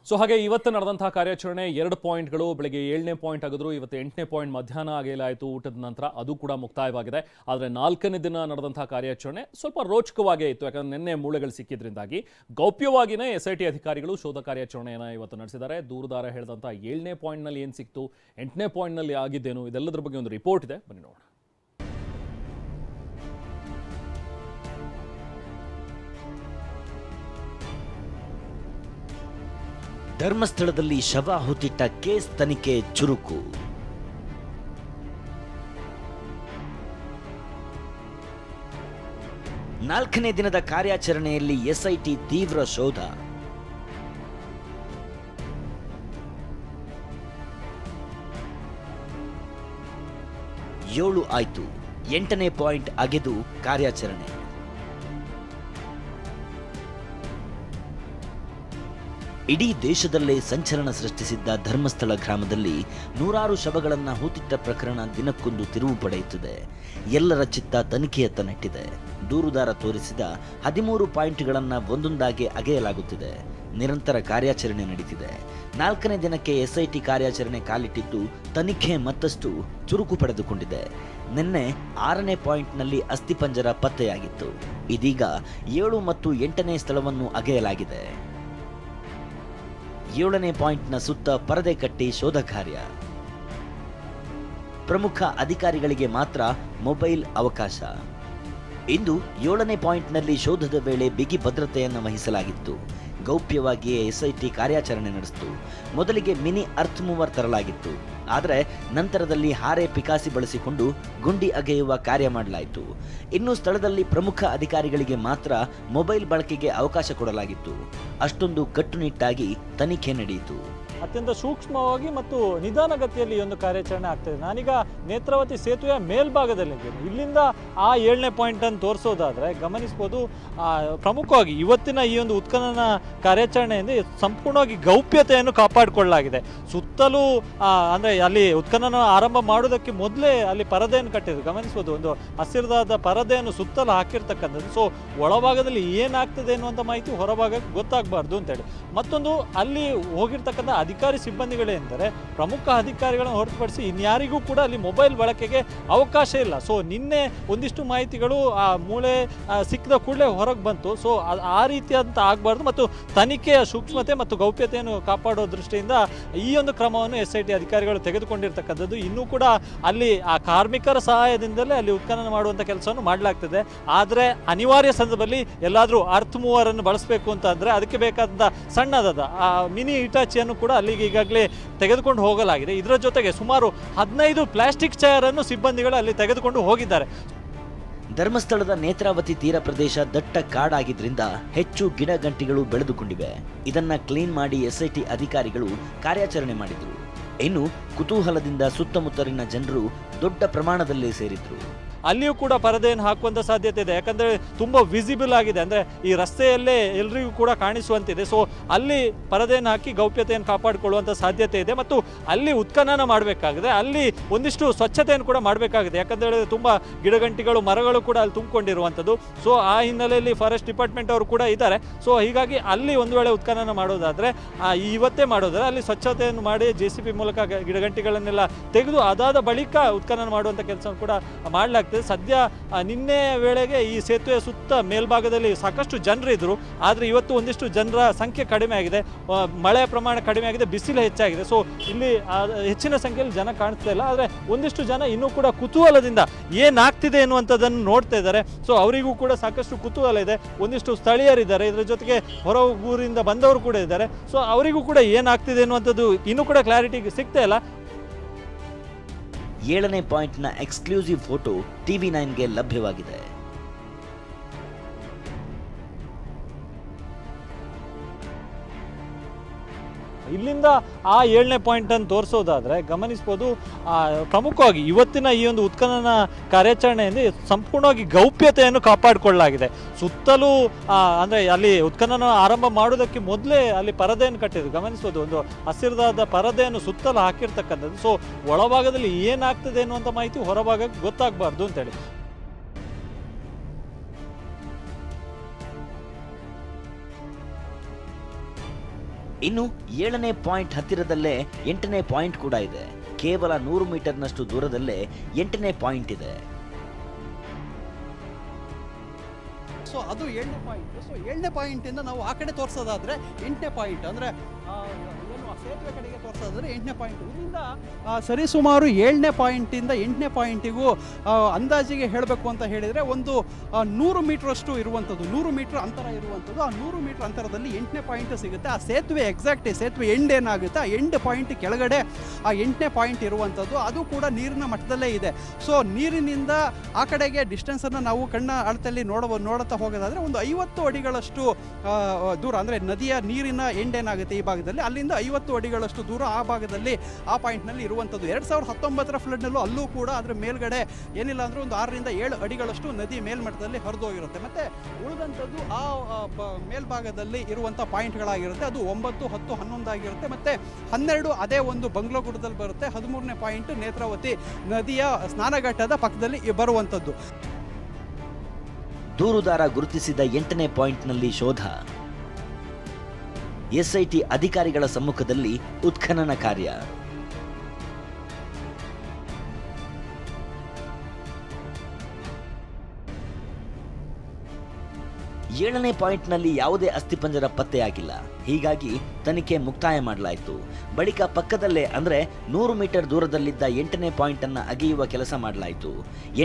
So ಹಾಗೆ ಇವತ್ತು ನಡೆದಂತಹ ಕಾರ್ಯಾಚರಣೆ 2 ಪಾಯಿಂಟ್ಗಳು ಬೆಳಗ್ಗೆ 7ನೇ ಪಾಯಿಂಟ್ ಆಗಿದ್ರು. ಇವತ್ತು 8ನೇ ಪಾಯಿಂಟ್ ಮಧ್ಯಾಹ್ನ ಆಗಲಾಯಿತು ಊಟದ ನಂತರ, ಅದು ಕೂಡ ಮುಕ್ತಾಯವಾಗಿದೆ. ಆದರೆ 4ನೇ ದಿನ ನಡೆದಂತಹ ಕಾರ್ಯಾಚರಣೆ ಸ್ವಲ್ಪ ರೋಚಕವಾಗೇ ಇತ್ತು. ಯಾಕಂದ್ರೆ ನಿನ್ನೆ ಮೂಳೆಗಳು ಸಿಕ್ಕಿದ್ರಿಂದಾಗಿ ಗೌಪ್ಯವಾಗಿಯೇ SIT ಅಧಿಕಾರಿಗಳು ಶೋಧ ಕಾರ್ಯಾಚರಣೆಯನ್ನು ಇವತ್ತು ನಡೆಸಿದ್ದಾರೆ. ದೂರುದಾರ ಹೇಳಿದಂತಹ 7ನೇ ಪಾಯಿಂಟ್ನಲ್ಲಿ ಏನು ಸಿಕ್ತು, 8ನೇ ಪಾಯಿಂಟ್ನಲ್ಲಿ ಆಗಿದ್ದೇನು, ಇದೆಲ್ಲದರ ಬಗ್ಗೆ ಒಂದು ರಿಪೋರ್ಟ್ ಇದೆ, ಬನ್ನಿ ನೋಡೋಣ. ಧರ್ಮಸ್ಥಳದಲ್ಲಿ ಶವ ಹೂತಿಟ್ಟ ಕೇಸ್ ತನಿಖೆ ಚುರುಕು. ನಾಲ್ಕನೇ ದಿನದ ಕಾರ್ಯಾಚರಣೆಯಲ್ಲಿ SIT ತೀವ್ರ ಶೋಧ. ಏಳು ಆಯ್ತು, 8ನೇ ಪಾಯಿಂಟ್ ಅಗೆದು ಕಾರ್ಯಾಚರಣೆ. ಇಡೀ ದೇಶದಲ್ಲೇ ಸಂಚಲನ ಸೃಷ್ಟಿಸಿದ್ದ ಧರ್ಮಸ್ಥಳ ಗ್ರಾಮದಲ್ಲಿ ನೂರಾರು ಶವಗಳನ್ನು ಹೂತಿಟ್ಟ ಪ್ರಕರಣ ದಿನಕ್ಕೊಂದು ತಿರುವು ಪಡೆಯುತ್ತದೆ. ಎಲ್ಲರ ಚಿತ್ತ ತನಿಖೆಯತ್ತ ನೆಟ್ಟಿದೆ. ದೂರುದಾರ ತೋರಿಸಿದ 13 ಪಾಯಿಂಟ್ಗಳನ್ನು ಒಂದೊಂದಾಗಿ ಅಗೆಯಲಾಗುತ್ತಿದೆ. ನಿರಂತರ ಕಾರ್ಯಾಚರಣೆ ನಡೀತಿದೆ. 4ನೇ ದಿನಕ್ಕೆ SIT ಕಾರ್ಯಾಚರಣೆ ಕಾಲಿಟ್ಟಿದ್ದು ತನಿಖೆ ಮತ್ತಷ್ಟು ಚುರುಕು ಪಡೆದುಕೊಂಡಿದೆ. ನಿನ್ನೆ 6ನೇ ಪಾಯಿಂಟ್ನಲ್ಲಿ ಅಸ್ಥಿಪಂಜರ ಪತ್ತೆಯಾಗಿತ್ತು. ಇದೀಗ 7 ಮತ್ತು 8ನೇ ಸ್ಥಳವನ್ನು ಅಗೆಯಲಾಗಿದೆ. 7ನೇ ಪಾಯಿಂಟ್ನ ಸುತ್ತ ಪರದೆ ಕಟ್ಟಿ ಶೋಧ ಕಾರ್ಯ. ಪ್ರಮುಖ ಅಧಿಕಾರಿಗಳಿಗೆ ಮಾತ್ರ ಮೊಬೈಲ್ ಅವಕಾಶ. ಇಂದು 7ನೇ ಪಾಯಿಂಟ್ನಲ್ಲಿ ಶೋಧದ ವೇಳೆ ಬಿಗಿ ಭದ್ರತೆಯನ್ನು ವಹಿಸಲಾಗಿತ್ತು. ಗೌಪ್ಯವಾಗಿಯೇ SIT ಕಾರ್ಯಾಚರಣೆ ನಡೆಸಿತು. ಮೊದಲಿಗೆ ಮಿನಿ ಅರ್ತ್ ಮೂವರ್ ತರಲಾಗಿತ್ತು. ಆದರೆ ನಂತರದಲ್ಲಿ ಹಾರೆ ಪಿಕಾಸಿ ಬಳಸಿಕೊಂಡು ಗುಂಡಿ ಅಗೆಯುವ ಕಾರ್ಯ ಮಾಡಲಾಯಿತು. ಇನ್ನು ಸ್ಥಳದಲ್ಲಿ ಪ್ರಮುಖ ಅಧಿಕಾರಿಗಳಿಗೆ ಮಾತ್ರ ಮೊಬೈಲ್ ಬಳಕೆಗೆ ಅವಕಾಶ ಕೊಡಲಾಗಿತ್ತು. ಅಷ್ಟೊಂದು ಕಟ್ಟುನಿಟ್ಟಾಗಿ ತನಿಖೆ ನಡೆಯಿತು. ಅತ್ಯಂತ ಸೂಕ್ಷ್ಮವಾಗಿ ಮತ್ತು ನಿಧಾನಗತಿಯಲ್ಲಿ ಒಂದು ಕಾರ್ಯಾಚರಣೆ ಆಗ್ತದೆ. ನಾನೀಗ ನೇತ್ರಾವತಿ ಸೇತುವೆಯ ಮೇಲ್ಭಾಗದಲ್ಲಿದ್ದೇನೆ. ಇಲ್ಲಿಂದ ಆ 7ನೇ ಪಾಯಿಂಟನ್ನು ತೋರಿಸೋದಾದರೆ ಗಮನಿಸ್ಬೋದು, ಪ್ರಮುಖವಾಗಿ ಇವತ್ತಿನ ಈ ಒಂದು ಉತ್ಖನನ ಕಾರ್ಯಾಚರಣೆಯಿಂದ ಸಂಪೂರ್ಣವಾಗಿ ಗೌಪ್ಯತೆಯನ್ನು ಕಾಪಾಡಿಕೊಳ್ಳಲಾಗಿದೆ. ಸುತ್ತಲೂ ಅಂದರೆ ಅಲ್ಲಿ ಉತ್ಖನನ ಆರಂಭ ಮಾಡೋದಕ್ಕೆ ಮೊದಲೇ ಅಲ್ಲಿ ಪರದೆಯನ್ನು ಕಟ್ಟಿದ್ರು. ಗಮನಿಸ್ಬೋದು, ಒಂದು ಹಸಿರಾದ ಪರದೆಯನ್ನು ಸುತ್ತಲೂ ಹಾಕಿರ್ತಕ್ಕಂಥದ್ದು. ಸೊ ಒಳಭಾಗದಲ್ಲಿ ಏನಾಗ್ತದೆ ಅನ್ನುವಂಥ ಮಾಹಿತಿ ಹೊರಭಾಗಕ್ಕೆ ಗೊತ್ತಾಗಬಾರ್ದು ಅಂತೇಳಿ. ಮತ್ತೊಂದು, ಅಲ್ಲಿ ಹೋಗಿರ್ತಕ್ಕಂಥ ಅಧಿಕಾರಿ ಸಿಬ್ಬಂದಿಗಳೆಂದರೆ ಪ್ರಮುಖ ಅಧಿಕಾರಿಗಳನ್ನು ಹೊರತುಪಡಿಸಿ ಇನ್ಯಾರಿಗೂ ಕೂಡ ಅಲ್ಲಿ ಮೊಬೈಲ್ ಬಳಕೆಗೆ ಅವಕಾಶ ಇಲ್ಲ. ಸೊ ನಿನ್ನೆ ಒಂದಿಷ್ಟು ಮಾಹಿತಿಗಳು ಆ ಮೂಳೆ ಸಿಕ್ಕಿದ ಕೂಡಲೇ ಹೊರಗೆ ಬಂತು. ಸೊ ಆ ರೀತಿಯಂತ ಆಗಬಾರ್ದು ಮತ್ತು ತನಿಖೆಯ ಸೂಕ್ಷ್ಮತೆ ಮತ್ತು ಗೌಪ್ಯತೆಯನ್ನು ಕಾಪಾಡೋ ದೃಷ್ಟಿಯಿಂದ ಈ ಒಂದು ಕ್ರಮವನ್ನು SIT ಅಧಿಕಾರಿಗಳು ತೆಗೆದುಕೊಂಡಿರ್ತಕ್ಕಂಥದ್ದು. ಇನ್ನೂ ಕೂಡ ಅಲ್ಲಿ ಆ ಕಾರ್ಮಿಕರ ಸಹಾಯದಿಂದಲೇ ಅಲ್ಲಿ ಉತ್ಖನನ ಮಾಡುವಂಥ ಕೆಲಸವನ್ನು ಮಾಡಲಾಗ್ತದೆ. ಆದರೆ ಅನಿವಾರ್ಯ ಸಂದರ್ಭದಲ್ಲಿ ಎಲ್ಲಾದರೂ ಅರ್ತ್ ಮೂವರನ್ನು ಬಳಸಬೇಕು ಅಂತ ಅಂದರೆ ಅದಕ್ಕೆ ಬೇಕಾದಂಥ ಸಣ್ಣದಾದ ಆ ಮಿನಿ ಇಟಾಚಿಯನ್ನು ಕೂಡ ಅಲ್ಲಿಗೆ ಈಗಾಗಲೇ ತೆಗೆದುಕೊಂಡು ಹೋಗಲಾಗಿದೆ. ಇದರ ಜೊತೆಗೆ ಸುಮಾರು 15 ಪ್ಲಾಸ್ಟಿಕ್ ಚೇರನ್ನು ಸಿಬ್ಬಂದಿಗಳು ಅಲ್ಲಿ ತೆಗೆದುಕೊಂಡು ಹೋಗಿದ್ದಾರೆ. ಧರ್ಮಸ್ಥಳದ ನೇತ್ರಾವತಿ ತೀರ ಪ್ರದೇಶ ದಟ್ಟ ಕಾಡಾಗಿದ್ರಿಂದ ಹೆಚ್ಚು ಗಿಡ ಗಂಟಿಗಳು ಬೆಳೆದುಕೊಂಡಿವೆ. ಇದನ್ನ ಕ್ಲೀನ್ ಮಾಡಿ SIT ಅಧಿಕಾರಿಗಳು ಕಾರ್ಯಾಚರಣೆ ಮಾಡಿದ್ರು. ಇನ್ನು ಕುತೂಹಲದಿಂದ ಸುತ್ತಮುತ್ತಲಿನ ಜನರು ದೊಡ್ಡ ಪ್ರಮಾಣದಲ್ಲಿ ಸೇರಿದ್ರು. ಅಲ್ಲಿಯೂ ಕೂಡ ಪರದೆಯನ್ನು ಹಾಕುವಂಥ ಸಾಧ್ಯತೆ ಇದೆ. ಯಾಕಂದರೆ ತುಂಬ ವಿಸಿಬಲ್ ಆಗಿದೆ, ಅಂದರೆ ಈ ರಸ್ತೆಯಲ್ಲೇ ಎಲ್ರಿಗೂ ಕೂಡ ಕಾಣಿಸುವಂತಿದೆ. ಸೊ ಅಲ್ಲಿ ಪರದೆಯನ್ನು ಹಾಕಿ ಗೌಪ್ಯತೆಯನ್ನು ಕಾಪಾಡಿಕೊಳ್ಳುವಂಥ ಸಾಧ್ಯತೆ ಇದೆ. ಮತ್ತು ಅಲ್ಲಿ ಉತ್ಖನನ ಮಾಡಬೇಕಾಗಿದೆ, ಅಲ್ಲಿ ಒಂದಿಷ್ಟು ಸ್ವಚ್ಛತೆಯನ್ನು ಕೂಡ ಮಾಡಬೇಕಾಗಿದೆ. ಯಾಕಂದರೆ ತುಂಬ ಗಿಡಗಂಟಿಗಳು ಮರಗಳು ಕೂಡ ಅಲ್ಲಿ ತುಂಬಿಕೊಂಡಿರುವಂಥದ್ದು. ಸೊ ಆ ಹಿನ್ನೆಲೆಯಲ್ಲಿ ಫಾರೆಸ್ಟ್ ಡಿಪಾರ್ಟ್ಮೆಂಟ್ ಅವರು ಕೂಡ ಇದ್ದಾರೆ. ಸೊ ಹೀಗಾಗಿ ಅಲ್ಲಿ ಒಂದು ವೇಳೆ ಉತ್ಖನನ ಮಾಡೋದಾದರೆ ಇವತ್ತೇ ಮಾಡೋದಾದರೆ ಅಲ್ಲಿ ಸ್ವಚ್ಛತೆಯನ್ನು ಮಾಡಿ JCB ಮೂಲಕ ಗಿಡಗಂಟಿಗಳನ್ನೆಲ್ಲ ತೆಗೆದು ಅದಾದ ಬಳಿಕ ಉತ್ಖನನ ಮಾಡುವಂಥ ಕೆಲಸ ಕೂಡ ಮಾಡಲಾಗ್ತದೆ. ಸದ್ಯ ನಿನ್ನೆ ವೇಳೆಗೆ ಈ ಸೇತುವೆ ಸುತ್ತ ಮೇಲ್ಭಾಗದಲ್ಲಿ ಸಾಕಷ್ಟು ಜನರಿದ್ರು. ಆದರೆ ಇವತ್ತು ಒಂದಿಷ್ಟು ಜನರ ಸಂಖ್ಯೆ ಕಡಿಮೆ ಆಗಿದೆ, ಮಳೆ ಪ್ರಮಾಣ ಕಡಿಮೆ ಆಗಿದೆ, ಬಿಸಿಲು ಹೆಚ್ಚಾಗಿದೆ. ಸೊ ಇಲ್ಲಿ ಹೆಚ್ಚಿನ ಸಂಖ್ಯೆಯಲ್ಲಿ ಜನ ಕಾಣಿಸ್ತಾ ಇಲ್ಲ. ಆದರೆ ಒಂದಿಷ್ಟು ಜನ ಇನ್ನೂ ಕೂಡ ಕುತೂಹಲದಿಂದ ಏನಾಗ್ತಿದೆ ಎನ್ನುವಂಥದ್ದನ್ನು ನೋಡ್ತಾ ಇದ್ದಾರೆ. ಸೊ ಅವರಿಗೂ ಕೂಡ ಸಾಕಷ್ಟು ಕುತೂಹಲ ಇದೆ. ಒಂದಿಷ್ಟು ಸ್ಥಳೀಯರಿದ್ದಾರೆ, ಇದರ ಜೊತೆಗೆ ಹೊರ ಊರಿಂದ ಬಂದವರು ಕೂಡ ಇದ್ದಾರೆ. ಸೊ ಅವರಿಗೂ ಕೂಡ ಏನಾಗ್ತಿದೆ ಎನ್ನುವಂಥದ್ದು ಇನ್ನೂ ಕೂಡ ಕ್ಲಾರಿಟಿ ಸಿಗ್ತಾ ಇಲ್ಲ. 7ನೇ ಪಾಯಿಂಟ್ನ ಎಕ್ಸ್ಕ್ಲೂಸಿವ್ ಫೋಟೋ TV9ಗೆ ಲಭ್ಯವಾಗಿದೆ. ಇಲ್ಲಿಂದ ಆ 7ನೇ ಪಾಯಿಂಟನ್ನು ತೋರಿಸೋದಾದರೆ ಗಮನಿಸ್ಬೋದು, ಪ್ರಮುಖವಾಗಿ ಇವತ್ತಿನ ಈ ಒಂದು ಉತ್ಖನನ ಕಾರ್ಯಾಚರಣೆಯಿಂದ ಸಂಪೂರ್ಣವಾಗಿ ಗೌಪ್ಯತೆಯನ್ನು ಕಾಪಾಡಿಕೊಳ್ಳಲಾಗಿದೆ. ಸುತ್ತಲೂ ಅಂದರೆ ಅಲ್ಲಿ ಉತ್ಖನನ ಆರಂಭ ಮಾಡೋದಕ್ಕೆ ಮೊದಲೇ ಅಲ್ಲಿ ಪರದೆಯನ್ನು ಕಟ್ಟಿದ್ರು. ಗಮನಿಸ್ಬೋದು, ಒಂದು ಹಸಿರಾದ ಪರದೆಯನ್ನು ಸುತ್ತಲೂ ಹಾಕಿರ್ತಕ್ಕಂಥದ್ದು. ಸೊ ಒಳಭಾಗದಲ್ಲಿ ಏನಾಗ್ತದೆ ಅನ್ನುವಂಥ ಮಾಹಿತಿ ಹೊರಭಾಗಕ್ಕೆ ಗೊತ್ತಾಗಬಾರ್ದು ಅಂತೇಳಿ. ಇನ್ನು 7ನೇ ಪಾಯಿಂಟ್ ಹತ್ತಿರದಲ್ಲೇ 8ನೇ ಪಾಯಿಂಟ್ ಕೂಡ ಇದೆ. ಕೇವಲ 100 ಮೀಟರ್ನಷ್ಟು ದೂರದಲ್ಲೇ 8ನೇ ಪಾಯಿಂಟ್ ಇದೆ. ಸೊ ಅದು 7ನೇ ಪಾಯಿಂಟ್. ಸೊ 7ನೇ ಪಾಯಿಂಟಿಂದ ನಾವು ಆ ಕಡೆ ತೋರಿಸೋದಾದ್ರೆ 8ನೇ ಪಾಯಿಂಟ್ ಅಂದರೆ ಏನು ಸೇತುವೆ ಕಡೆಗೆ ತೋರಿಸೋದಾದ್ರೆ 8ನೇ ಪಾಯಿಂಟ್. ಇದರಿಂದ ಸರಿಸುಮಾರು 7ನೇ ಪಾಯಿಂಟಿಂದ 8ನೇ ಪಾಯಿಂಟಿಗೂ ಅಂದಾಜಿಗೆ ಹೇಳಬೇಕು ಅಂತ ಹೇಳಿದರೆ ಒಂದು 100 ಮೀಟ್ರಷ್ಟು ಇರುವಂಥದ್ದು, 100 ಮೀಟ್ರ್ ಅಂತರ ಇರುವಂಥದ್ದು. ಆ 100 ಮೀಟ್ರ್ ಅಂತರದಲ್ಲಿ 8ನೇ ಪಾಯಿಂಟ್ ಸಿಗುತ್ತೆ. ಆ ಸೇತುವೆ ಎಕ್ಸಾಕ್ಟ್ ಸೇತುವೆ ಎಂಡ್ ಏನಾಗುತ್ತೆ ಆ ಎಂಡ್ ಪಾಯಿಂಟ್ ಕೆಳಗಡೆ ಆ 8ನೇ ಪಾಯಿಂಟ್ ಇರುವಂಥದ್ದು. ಅದು ಕೂಡ ನೀರಿನ ಮಟ್ಟದಲ್ಲೇ ಇದೆ. ಸೊ ನೀರಿನಿಂದ ಆ ಕಡೆಗೆ ಡಿಸ್ಟೆನ್ಸನ್ನು ನಾವು ಕಣ್ಣ ಅಳತೆಯಲ್ಲಿ ನೋಡುತ್ತಾ ಹೋಗೋದಾದರೆ ಒಂದು 50 ಅಡಿಗಳಷ್ಟು ದೂರ, ಅಂದರೆ ನದಿಯ ನೀರಿನ ಎಂಡ್ ಏನಾಗುತ್ತೆ ಈ ಭಾಗದಲ್ಲಿ, ಅಲ್ಲಿಂದ 50 ಅಡಿಗಳಷ್ಟು ದೂರ ಆ ಭಾಗದಲ್ಲಿ ಆ ಪಾಯಿಂಟ್ನಲ್ಲಿ ಇರುವಂಥದ್ದು. 2019ರ ಫ್ಲಡ್ನಲ್ಲೂ ಅಲ್ಲೂ ಕೂಡ ಅದರ ಮೇಲ್ಗಡೆ ಏನಿಲ್ಲ ಅಂದರೆ ಒಂದು 6 ರಿಂದ 7 ಅಡಿಗಳಷ್ಟು ನದಿ ಮೇಲ್ಮಟ್ಟದಲ್ಲಿ ಹರಿದೋಗಿರುತ್ತೆ. ಮತ್ತು ಉಳಿದಂಥದ್ದು ಆ ಮೇಲ್ಭಾಗದಲ್ಲಿ ಇರುವಂಥ ಪಾಯಿಂಟ್ಗಳಾಗಿರುತ್ತೆ. ಅದು 9, 10, 11 ಆಗಿರುತ್ತೆ. ಮತ್ತು 12 ಅದೇ ಒಂದು ಬಂಗ್ಲೋಗುಡ್ಡದಲ್ಲಿ ಬರುತ್ತೆ. 13ನೇ ಪಾಯಿಂಟ್ ನೇತ್ರಾವತಿ ನದಿಯ ಸ್ನಾನಘಟ್ಟದ ಪಕ್ಕದಲ್ಲಿ ಬರುವಂಥದ್ದು. ದೂರುದಾರ ಗುರುತಿಸಿದ 8ನೇ ಪಾಯಿಂಟ್ನಲ್ಲಿ ಶೋಧ. ಎಸ್ಐಟಿ ಅಧಿಕಾರಿಗಳ ಸಮ್ಮುಖದಲ್ಲಿ ಉತ್ಖನನ ಕಾರ್ಯ. ಏಳನೇ ಪಾಯಿಂಟ್ನಲ್ಲಿ ಯಾವುದೇ ಅಸ್ಥಿಪಂಜರ ಪತ್ತೆಯಾಗಿಲ್ಲ. ಹೀಗಾಗಿ ತನಿಖೆ ಮುಕ್ತಾಯ ಮಾಡಲಾಯಿತು. ಬಳಿಕ ಪಕ್ಕದಲ್ಲೇ ಅಂದರೆ 100 ಮೀಟರ್ ದೂರದಲ್ಲಿದ್ದ 8ನೇ ಪಾಯಿಂಟ್ ಅನ್ನು ಅಗೆಯುವ ಕೆಲಸ ಮಾಡಲಾಯಿತು.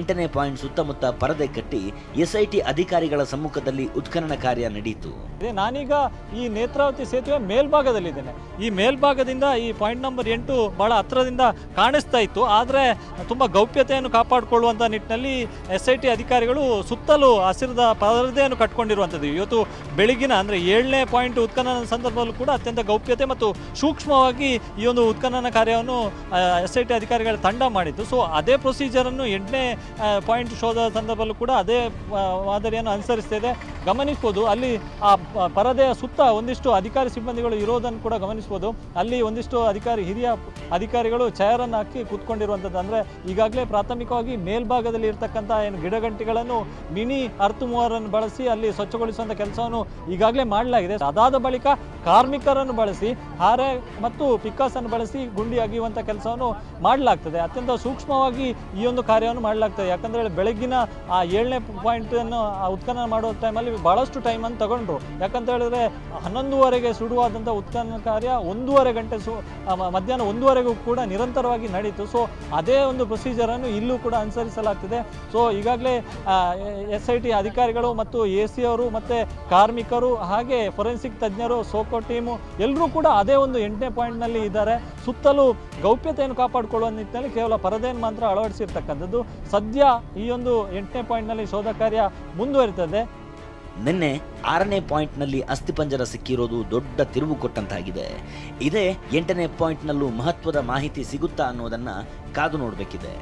8ನೇ ಪಾಯಿಂಟ್ ಸುತ್ತಮುತ್ತ ಪರದೆ ಕಟ್ಟಿ ಎಸ್ಐಟಿ ಅಧಿಕಾರಿಗಳ ಸಮ್ಮುಖದಲ್ಲಿ ಉತ್ಖನನ ಕಾರ್ಯ ನಡೆಯಿತು. ನಾನೀಗ ಈ ನೇತ್ರಾವತಿ ಸೇತುವೆ ಮೇಲ್ಭಾಗದಲ್ಲಿದ್ದೇನೆ. ಈ ಮೇಲ್ಭಾಗದಿಂದ ಈ ಪಾಯಿಂಟ್ ನಂಬರ್ 8 ಬಹಳ ಹತ್ರದಿಂದ ಕಾಣಿಸ್ತಾ ಇತ್ತು. ಆದರೆ ತುಂಬ ಗೌಪ್ಯತೆಯನ್ನು ಕಾಪಾಡಿಕೊಳ್ಳುವಂಥ ನಿಟ್ಟಿನಲ್ಲಿ ಎಸ್ಐಟಿ ಅಧಿಕಾರಿಗಳು ಸುತ್ತಲೂ ಹಸಿರದ ಪರದೆಯನ್ನು ಕಟ್ಕೊಂಡಿರುವಂಥದ್ದು. ಇವತ್ತು ಬೆಳಗಿನ ಅಂದರೆ 7ನೇ ಪಾಯಿಂಟ್ ಉತ್ಖನನ ಸಂದರ್ಭದಲ್ಲೂ ಕೂಡ ಅತ್ಯಂತ ಗೌಪ್ಯತೆ ಮತ್ತು ಸೂಕ್ಷ್ಮವಾಗಿ ಈ ಒಂದು ಉತ್ಖನನ ಕಾರ್ಯವನ್ನು ಎಸ್ಐಟಿ ಅಧಿಕಾರಿಗಳ ತಂಡ ಮಾಡಿತ್ತು. ಸೊ ಅದೇ ಪ್ರೊಸೀಜರನ್ನು 8ನೇ ಪಾಯಿಂಟ್ ಶೋಧದ ಸಂದರ್ಭದಲ್ಲೂ ಕೂಡ ಅದೇ ಮಾದರಿಯನ್ನು ಅನುಸರಿಸ್ತಿದೆ. ಗಮನಿಸ್ಬೋದು, ಅಲ್ಲಿ ಆ ಪರದೆಯ ಸುತ್ತ ಒಂದಿಷ್ಟು ಅಧಿಕಾರಿ ಸಿಬ್ಬಂದಿಗಳು ಇರೋದನ್ನು ಕೂಡ ಗಮನಿಸ್ಬೋದು. ಅಲ್ಲಿ ಒಂದಿಷ್ಟು ಹಿರಿಯ ಅಧಿಕಾರಿಗಳು ಚೇರನ್ನು ಹಾಕಿ ಕೂತ್ಕೊಂಡಿರುವಂಥದ್ದು. ಅಂದರೆ ಈಗಾಗಲೇ ಪ್ರಾಥಮಿಕವಾಗಿ ಮೇಲ್ಭಾಗದಲ್ಲಿ ಇರ್ತಕ್ಕಂಥ ಏನು ಗಿಡಗಂಟಿಗಳನ್ನು ಮಿನಿ ಅರ್ತ್ ಮೂವರನ್ನು ಬಳಸಿ ಅಲ್ಲಿ ಸ್ವಚ್ಛಗೊಳಿಸುವಂಥ ಕೆಲಸವನ್ನು ಈಗಾಗಲೇ ಮಾಡಲಾಗಿದೆ. ಅದಾದ ಬಳಿಕ ಕಾರ್ಮಿಕರನ್ನು ಬಳಸಿ ಹಾರೆ ಮತ್ತು ಪಿಕ್ಕಾಸನ್ನು ಬಳಸಿ ಗುಂಡಿ ಅಗೆಯುವಂಥ ಕೆಲಸವನ್ನು ಮಾಡಲಾಗ್ತದೆ. ಅತ್ಯಂತ ಸೂಕ್ಷ್ಮವಾಗಿ ಈ ಒಂದು ಕಾರ್ಯವನ್ನು ಮಾಡಲಾಗ್ತದೆ. ಯಾಕಂದರೆ ಬೆಳಗ್ಗಿನ ಆ 7ನೇ ಪಾಯಿಂಟನ್ನು ಉತ್ಖನನ ಮಾಡುವ ಟೈಮಲ್ಲಿ ಬಹಳಷ್ಟು ಟೈಮನ್ನು ತಗೊಂಡ್ರು. ಯಾಕಂತ ಹೇಳಿದ್ರೆ 11:30ಗೆ ಶುರುವಾದಂಥ ಉತ್ಖನನ ಕಾರ್ಯ 1:30 ಗಂಟೆ ಮಧ್ಯಾಹ್ನ 1:30ಗೂ ಕೂಡ ನಿರಂತರವಾಗಿ ನಡೀತು. ಸೊ ಅದೇ ಒಂದು ಪ್ರೊಸೀಜರನ್ನು ಇಲ್ಲೂ ಕೂಡ ಅನುಸರಿಸಲಾಗ್ತಿದೆ. ಸೊ ಈಗಾಗಲೇ ಎಸ್ಐಟಿ ಅಧಿಕಾರಿಗಳು ಮತ್ತು AC ಅವರು ಮತ್ತು ಕಾರ್ಮಿಕರು ಹಾಗೆ ಫೊರೆನ್ಸಿಕ್ ತಜ್ಞರು, ಸೋಕೋ ಟೀಮು ಎಲ್ಲರೂ ಕೂಡ ಅದೇ ಒಂದು 8ನೇ ಪಾಯಿಂಟ್ನಲ್ಲಿ ಇದ್ದಾರೆ. ಸುತ್ತಲೂ ಗೌಪ್ಯತೆಯನ್ನು ಕಾಪಾಡಿಕೊಳ್ಳುವ ನಿಟ್ಟಿನಲ್ಲಿ ಕೇವಲ ಪರದೆಯನ್ನು ಮಾತ್ರ ಅಳವಡಿಸಿರ್ತಕ್ಕಂಥದ್ದು. ಸದ್ಯ ಈ ಒಂದು 8ನೇ ಪಾಯಿಂಟ್ನಲ್ಲಿ ಶೋಧ ಕಾರ್ಯ ಮುಂದುವರಿತದೆ. ನಿನ್ನೆ 6ನೇ ಪಾಯಿಂಟ್ನಲ್ಲಿ ಅಸ್ಥಿಪಂಜರ ಸಿಕ್ಕಿರೋದು ದೊಡ್ಡ ತಿರುವು ಕೊಟ್ಟಂತಾಗಿದೆ. ಇದೇ 8ನೇ ಪಾಯಿಂಟ್ನಲ್ಲೂ ಮಹತ್ವದ ಮಾಹಿತಿ ಸಿಗುತ್ತಾ ಅನ್ನೋದನ್ನ ಕಾದು ನೋಡಬೇಕಿದೆ.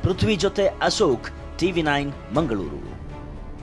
ಪೃಥ್ವಿ ಜೊತೆ ಅಶೋಕ್, TV9 ಮಂಗಳೂರು.